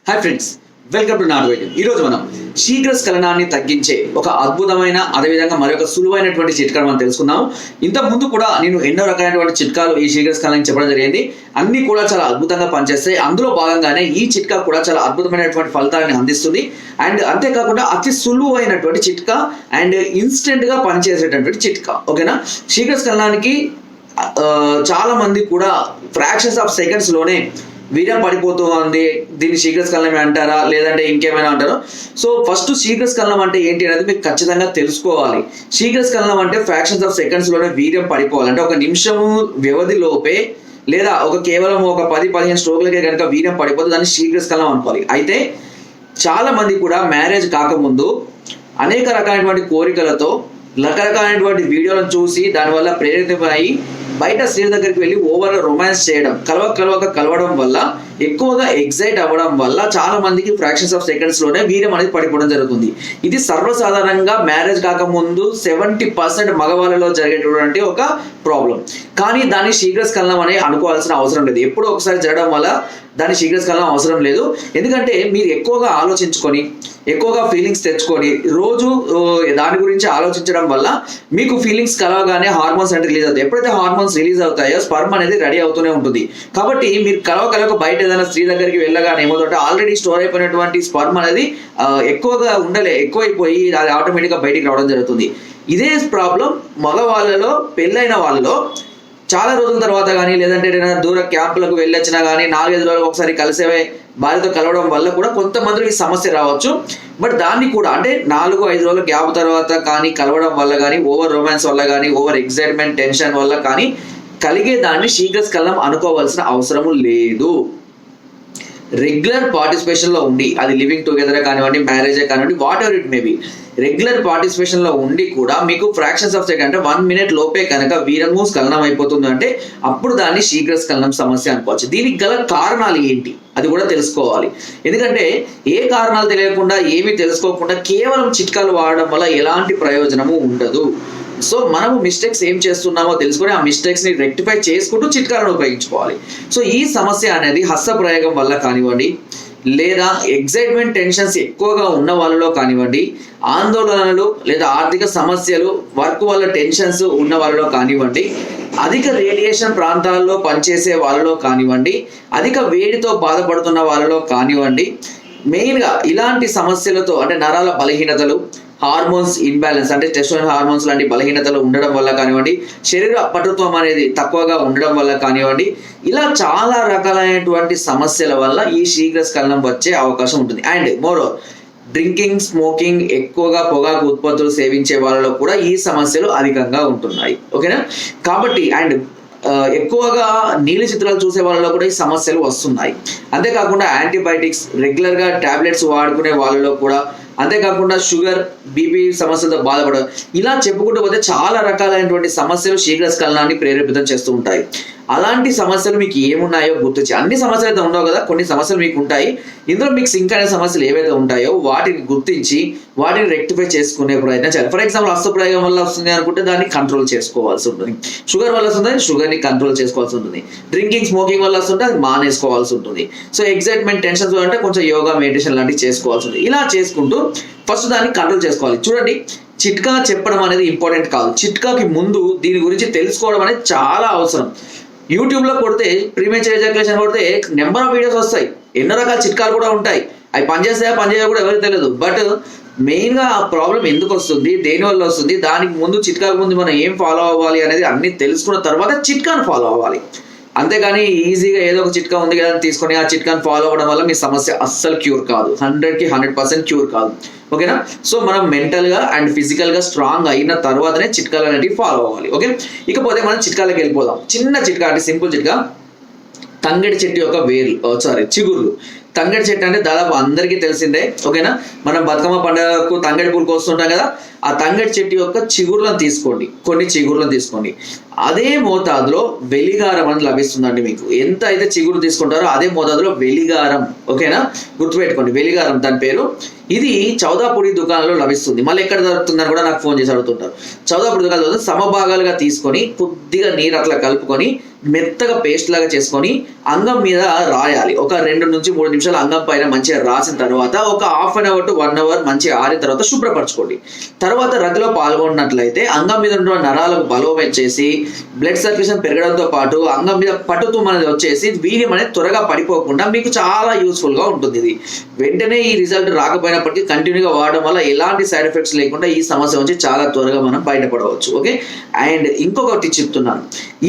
Hi friends, welcome to not వైద్యం. ఈరోజు మనం శీఘ్రస్ఖలనాన్ని తగ్గించే ఒక అద్భుతమైన అదేవిధంగా మరొక సులువైనటువంటి చిట్కాను మనం తెలుసుకుందాము. ఇంతకు ముందు కూడా నేను ఎన్నో రకాలైనటువంటి చిట్కాలు ఈ శీఘ్రస్ఖలనానికి చెప్పడం జరిగింది. అన్ని కూడా చాలా అద్భుతంగా పనిచేస్తాయి. అందులో భాగంగానే ఈ చిట్కా కూడా చాలా అద్భుతమైనటువంటి ఫలితాలను అందిస్తుంది. అండ్ అంతేకాకుండా అతి సులువైనటువంటి చిట్కా అండ్ ఇన్స్టెంట్ గా పనిచేసేటటువంటి చిట్కా. ఓకేనా? శీఘ్రస్ఖలనానికి చాలా మంది కూడా ఫ్రాక్షన్స్ ఆఫ్ సెకండ్స్ లోనే వీర్యం పడిపోతుంది, దీన్ని శీఘ్రస్ఖలనం అంటారా లేదంటే ఇంకేమైనా అంటారు. సో ఫస్ట్ శీఘ్రస్ఖలనం అంటే ఏంటి అనేది మీకు ఖచ్చితంగా తెలుసుకోవాలి. శీఘ్రస్ఖలనం అంటే ఫ్రాక్షన్స్ ఆఫ్ సెకండ్స్ లోనే వీర్యం పడిపోవాలి, అంటే ఒక నిమిషము వ్యవధిలోపే లేదా కేవలం ఒక 10-15 స్ట్రోక్లకే కనుక వీర్యం పడిపోతే దాన్ని శీఘ్రస్ఖలనం అనుకోవాలి. అయితే చాలా మంది కూడా మ్యారేజ్ కాకముందు అనేక రకాలైనటువంటి కోరికలతో రకరకాలైనటువంటి వీడియోలను చూసి దానివల్ల ప్రేరితమై బయట స్త్రీల దగ్గరికి వెళ్ళి ఓవర్ రొమాన్స్ చేయడం, కలవడం వల్ల ఎక్కువగా ఎగ్జైట్ అవ్వడం వల్ల చాలా మందికి ఫ్రాక్షన్స్ ఆఫ్ సెకండ్స్ లోనే వీర్యం అనేది పడిపోవడం జరుగుతుంది. ఇది సర్వసాధారణంగా మ్యారేజ్ కాకముందు 70% మగవాళ్ళలో జరిగేటటువంటి ఒక ప్రాబ్లం. కానీ దాన్ని శీఘ్రస్ఖలనం అని అనుకోవాల్సిన అవసరం లేదు. ఎప్పుడో ఒకసారి జరగడం వల్ల దాన్ని శీఘ్రస్ఖలనం అవసరం లేదు. ఎందుకంటే మీరు ఎక్కువగా ఆలోచించుకొని ఎక్కువగా ఫీలింగ్స్ తెచ్చుకొని రోజు దాని గురించి ఆలోచించడం వల్ల మీకు ఫీలింగ్స్ కలవగానే హార్మోన్స్ అంటే రిలీజ్ అవుతాయి. ఎప్పుడైతే హార్మోన్స్ రిలీజ్ అవుతాయో స్పర్మ్ అనేది రెడీ అవుతూనే ఉంటుంది. కాబట్టి మీరు కలవక బయట ఏదైనా స్త్రీ దగ్గరికి వెళ్ళగానే ఏమవుతుంటే ఆల్రెడీ స్టోర్ అయిపోయినటువంటి స్పర్మ్ అనేది ఎక్కువైపోయి అది ఆటోమేటిక్గా బయటికి రావడం జరుగుతుంది. ఇదే ప్రాబ్లం మగవాళ్ళలో పెళ్ళైన వాళ్ళలో చాలా రోజుల తర్వాత కానీ లేదంటే ఏదైనా దూర క్యాంపులకు వెళ్ళొచ్చినా కానీ 4-5 రోజులకు ఒకసారి కలిసే భార్యతో కలవడం వల్ల కూడా కొంతమందికి ఈ సమస్య రావచ్చు. బట్ దాన్ని కూడా అంటే 4-5 రోజుల గ్యాప్ తర్వాత కానీ కలవడం వల్ల కానీ ఓవర్ రొమాన్స్ వల్ల కానీ ఓవర్ ఎక్సైట్మెంట్ టెన్షన్ వల్ల కానీ కలిగే దాన్ని శీఘ్రస్ఖలనం అనుకోవాల్సిన అవసరము లేదు. రెగ్యులర్ పార్టిసిపేషన్ లో ఉండి, అది లివింగ్ టుగెదర్ కానివ్వండి, మ్యారేజ్ కానివ్వండి, what ever it may be, regular participation లో ఉండి కూడా మీకు ఫ్రాక్షన్స్ ఆఫ్ సెకండ్ అంటే 1 minute లోపే కనుక వీర్యము స్ఖలనం అయిపోతుంది అంటే అప్పుడు దాన్ని శీఘ్రస్ఖలనం సమస్య అనుకోవచ్చు. దీనికి గల కారణాలు ఏంటి అది కూడా తెలుసుకోవాలి. ఎందుకంటే ఏ కారణాలు తెలియకుండా ఏమీ తెలుసుకోకుండా కేవలం చిట్కాలు వాడడం వల్ల ఎలాంటి ప్రయోజనము ఉండదు. సో మనము మిస్టేక్స్ ఏం చేస్తున్నామో తెలుసుకొని ఆ మిస్టేక్స్ ని రెక్టిఫై చేసుకుంటూ చిట్కాలను ఉపయోగించుకోవాలి. సో ఈ సమస్య అనేది హస్త ప్రయోగం వల్ల కానివ్వండి, లేదా ఎగ్జైట్మెంట్ టెన్షన్స్ ఎక్కువగా ఉన్న వాళ్ళలో కానివ్వండి, ఆందోళనలు లేదా ఆర్థిక సమస్యలు, వర్క్ వల్ల టెన్షన్స్ ఉన్న వాళ్ళలో కానివ్వండి, అధిక రేడియేషన్ ప్రాంతాల్లో పనిచేసే వాళ్ళలో కానివ్వండి, అధిక వేడితో బాధపడుతున్న వాళ్ళలో కానివ్వండి, మెయిన్గా ఇలాంటి సమస్యలతో అంటే నరాల బలహీనతలు, హార్మోన్స్ ఇన్బ్యాలెన్స్ అంటే టెస్టోస్టెరాన్ హార్మోన్స్ లాంటి బలహీనతలు ఉండడం వల్ల కానివ్వండి, శరీర పటుత్వం అనేది తక్కువగా ఉండడం వల్ల కానివ్వండి, ఇలా చాలా రకాలైనటువంటి సమస్యల వల్ల ఈ శీఘ్రస్ఖలనం వచ్చే అవకాశం ఉంటుంది. అండ్ మోరోవర్ డ్రింకింగ్, స్మోకింగ్, ఎక్కువగా పొగాకు ఉత్పత్తులు సేవించే వాళ్ళలో కూడా ఈ సమస్యలు అధికంగా ఉంటున్నాయి. ఓకేనా? కాబట్టి అండ్ ఎక్కువగా నీలి చిత్రాలు చూసే వాళ్ళలో కూడా ఈ సమస్యలు వస్తున్నాయి. అంతేకాకుండా యాంటీబయాటిక్స్ రెగ్యులర్గా టాబ్లెట్స్ వాడుకునే వాళ్ళలో కూడా, అంతేకాకుండా షుగర్, బీపీ సమస్యలతో బాధపడడం, ఇలా చెప్పుకుంటూ పోతే చాలా రకాలైనటువంటి సమస్యలు శీఘ్రస్ఖలనాన్ని ప్రేరేపితం చేస్తూ ఉంటాయి. అలాంటి సమస్యలు మీకు ఏమున్నాయో గుర్తించి, అన్ని సమస్యలు అయితే ఉండవు కదా, కొన్ని సమస్యలు మీకు ఉంటాయి. ఇందులో మీకు సింక్ అనే సమస్యలు ఏవైతే ఉంటాయో వాటిని గుర్తించి వాటిని రెక్టిఫై చేసుకునే ప్రయత్నం చేయాలి. ఫర్ ఎగ్జాంపుల్ హస్తప్రయోగం వల్ల వస్తుంది అనుకుంటే దాన్ని కంట్రోల్ చేసుకోవాల్సి ఉంటుంది. షుగర్ వల్ల వస్తుంది, షుగర్ని కంట్రోల్ చేసుకోవాల్సి ఉంటుంది. డ్రింకింగ్, స్మోకింగ్ వల్ల వస్తుంటే అది మానేసుకోవాల్సి ఉంటుంది. సో ఎగ్జైట్మెంట్, టెన్షన్స్ అంటే కొంచెం యోగా, మెడిటేషన్ లాంటివి చేసుకోవాల్సి ఉంటుంది. ఇలా చేసుకుంటూ ఫస్ట్ దాన్ని కంట్రోల్ చేసుకోవాలి. చూడండి, చిట్కా చెప్పడం అనేది ఇంపార్టెంట్ కాదు, చిట్కాకి ముందు దీని గురించి తెలుసుకోవడం అనేది చాలా అవసరం. యూట్యూబ్లో కొడితే ప్రీమేచర్ ఎజాక్యులేషన్ కొడితే నెంబర్ ఆఫ్ వీడియోస్ వస్తాయి, ఎన్నో రకాల చిట్కాలు కూడా ఉంటాయి. అవి పనిచేస్తాయో కూడా ఎవరికి తెలియదు. బట్ మెయిన్గా ఆ ప్రాబ్లం ఎందుకు వస్తుంది, దేనివల్ల వస్తుంది, దానికి ముందు చిట్కాకు ముందు మనం ఏం ఫాలో అవ్వాలి అనేది అన్ని తెలుసుకున్న తర్వాత చిట్కాను ఫాలో అవ్వాలి. అంతేగాని ఈజీగా ఏదో ఒక చిట్కా ఉంది కదా తీసుకొని ఆ చిట్కాను ఫాలో అవ్వడం వల్ల మీ సమస్య అస్సలు క్యూర్ కాదు, 100% క్యూర్ కాదు. ఓకేనా? సో మనం మెంటల్గా అండ్ ఫిజికల్గా స్ట్రాంగ్ అయిన తర్వాతనే చిట్కాలు అనేవి ఫాలో అవ్వాలి. ఓకే, ఇకపోతే మనం చిట్కాలకు వెళ్ళిపోదాం. చిన్న చిట్కా అంటే సింపుల్ చిట్కా, తంగడి చెట్టు యొక్క చిగుర్లు. తంగడి చెట్టు అంటే దాదాపు అందరికీ తెలిసిందే. ఓకేనా? మనం బతుకమ్మ పండుగకు తంగడి పూలు కోస్తుంటాం కదా, ఆ తంగడి చెట్టు యొక్క చిగుర్లను తీసుకోండి, కొన్ని చిగుర్లను తీసుకోండి. అదే మోతాదులో వెలిగారం అని లభిస్తుందండి. మీకు ఎంత అయితే చిగురు తీసుకుంటారో అదే మోతాదులో వెలిగారం, ఓకేనా, గుర్తుపెట్టుకోండి, వెలిగారం దాని పేరు. ఇది చౌదాపూడి దుకాణంలో లభిస్తుంది. మళ్ళీ ఎక్కడ దొరుకుతుందని కూడా నాకు ఫోన్ చేసి అడుగుతుంటారు. చౌదాపూడి దుకాణంలో సమభాగాలుగా తీసుకొని కొద్దిగా నీరు అట్లా కలుపుకొని మెత్తగా పేస్ట్ లాగా చేసుకొని అంగం మీద రాయాలి. ఒక 2 నుంచి 3 నిమిషాలు అంగం పైన మంచిగా రాసిన తర్వాత ఒక ½ అవర్ టు 1 అవర్ మంచిగా ఆరిన తర్వాత శుభ్రపరచుకోండి. తర్వాత రద్దులో పాల్గొన్నట్లయితే అంగం మీద ఉన్న నరాలకు బలం వచ్చేసి బ్లడ్ సర్క్యులేషన్ పెరగడంతో పాటు అంగం మీద పట్టుతుం అనేది వచ్చేసి వీర్యం అనేది త్వరగా పడిపోకుండా మీకు చాలా యూస్ఫుల్ గా ఉంటుంది. ఇది వెంటనే ఈ రిజల్ట్ రాకపోయినప్పటికీ కంటిన్యూగా వాడడం వల్ల ఎలాంటి సైడ్ ఎఫెక్ట్స్ లేకుండా ఈ సమస్య నుంచి చాలా త్వరగా మనం బయటపడవచ్చు. ఓకే, అండ్ ఇంకొకటి చెప్తున్నాను,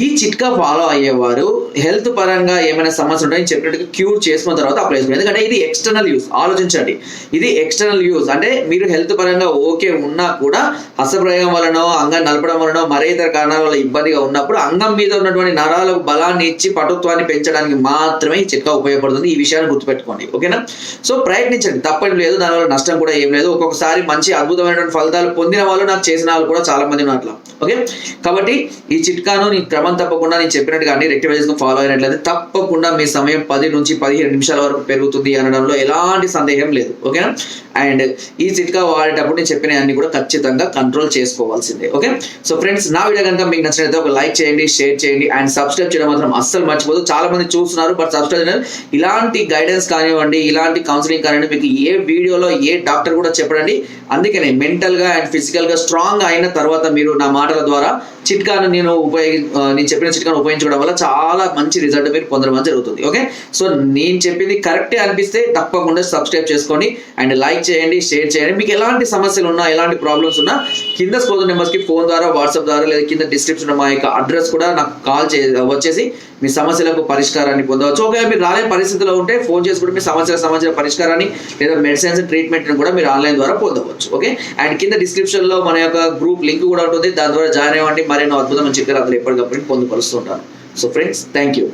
ఈ చిట్కా ఫాలో అయ్యేవారు హెల్త్ పరంగా ఏమైనా సమస్య ఉంటాయని చెప్పినట్టుగా క్యూర్ చేసుకున్న తర్వాత అప్లై చేసుకోండి. ఎందుకంటే ఇది ఎక్స్టర్నల్ యూస్, ఆలోచించండి, ఇది ఎక్స్టర్నల్ యూస్. అంటే మీరు హెల్త్ పరంగా ఓకే ఉన్నా కూడా హస్తప్రయోగం వలనో అంగం నలపడం వలనో మరే ఇతర కారణాల వల్ల ఇబ్బందిగా ఉన్నప్పుడు అంగం మీద ఉన్నటువంటి నరాలకు బలాన్ని ఇచ్చి పటుత్వాన్ని పెంచడానికి మాత్రమే ఈ చిట్కా ఉపయోగపడుతుంది. ఈ విషయాన్ని గుర్తుపెట్టుకోండి, ఓకేనా. సో ప్రయత్నించండి, తప్పని లేదు, దానివల్ల నష్టం కూడా ఏం లేదు. ఒక్కొక్కసారి మంచి అద్భుతమైనటువంటి ఫలితాలు పొందిన వాళ్ళు, నాకు చేసిన వాళ్ళు కూడా చాలా మంది ఉన్నారు అట్లా. ఓకే, కాబట్టి ఈ చిట్కాను నీ క్రమం తప్పకుండా నేను చెప్పినట్టుగా అన్ని రెక్టిఫై చేసుకుని ఫాలో అయినట్లయితే తప్పకుండా మీ సమయం 10 నుంచి 15 నిమిషాల వరకు పెరుగుతుంది అనడంలో ఎలాంటి సందేహం లేదు. ఓకేనా, అండ్ ఈ చిట్కా వాడేటప్పుడు నేను చెప్పిన అన్ని కూడా ఖచ్చితంగా కంట్రోల్ చేసుకోవాల్సిందే. ఓకే, సో ఫ్రెండ్స్, నా వీడియో కనుక మీకు నచ్చినట్లయితే ఒక లైక్ చేయండి, షేర్ చేయండి అండ్ సబ్స్క్రైబ్ చేయడం మాత్రం అస్సలు మర్చిపోదు. చాలా మంది చూస్తున్నారు బట్ సబ్స్క్రైబ్ చేయడం. ఇలాంటి గైడెన్స్ కానివ్వండి, ఇలాంటి కౌన్సిలింగ్ కానివ్వండి, మీకు ఏ వీడియోలో ఏ డాక్టర్ కూడా చెప్పడండి. అందుకనే మెంటల్ గా అండ్ ఫిజికల్ గా స్ట్రాంగ్ అయిన తర్వాత మీరు నా మాటల ద్వారా చిట్కాను నేను చెప్పిన చిట్కాను ఉపయోగించుకోవడం వల్ల చాలా మంచి రిజల్ట్ మీరు పొందడం జరుగుతుంది. ఓకే, సో నేను చెప్పింది కరెక్టే అనిపిస్తే తప్పకుండా సబ్స్క్రైబ్ చేసుకోండి అండ్ లైక్ చేయండి, షేర్ చేయండి. మీకు ఎలాంటి సమస్యలు ఉన్నా, ఎలాంటి ప్రాబ్లమ్స్ ఉన్నా కింద స్క్రోల్ నెంబర్స్ కి ఫోన్ ద్వారా, వాట్సాప్ ద్వారా లేదా కింద డిస్క్రిప్షన్ మా యొక్క అడ్రస్ కూడా నాకు కాల్ వచ్చేసి మీ సమస్యలకు పరిష్కారాన్ని పొందవచ్చు. ఒకవేళ మీరు రాలేని పరిస్థితిలో ఉంటే ఫోన్ చేసి కూడా మీ సమస్యలకు సంబంధించిన పరిష్కారాన్ని లేదా మెడిసిన్స్ ట్రీట్మెంట్ కూడా మీరు ఆన్లైన్ ద్వారా పొందవచ్చు. ఓకే, అండ్ కింద డిస్క్రిప్షన్ లో మన యొక్క గ్రూప్ లింక్ కూడా ఉంటుంది, దాని ద్వారా జాయిన్ అవ్వండి. మరెన్నో అద్భుతమైన చిట్కాలు అందులో ఎప్పటికప్పుడు పొందుపరుస్తుంటాను. So friends, thank you.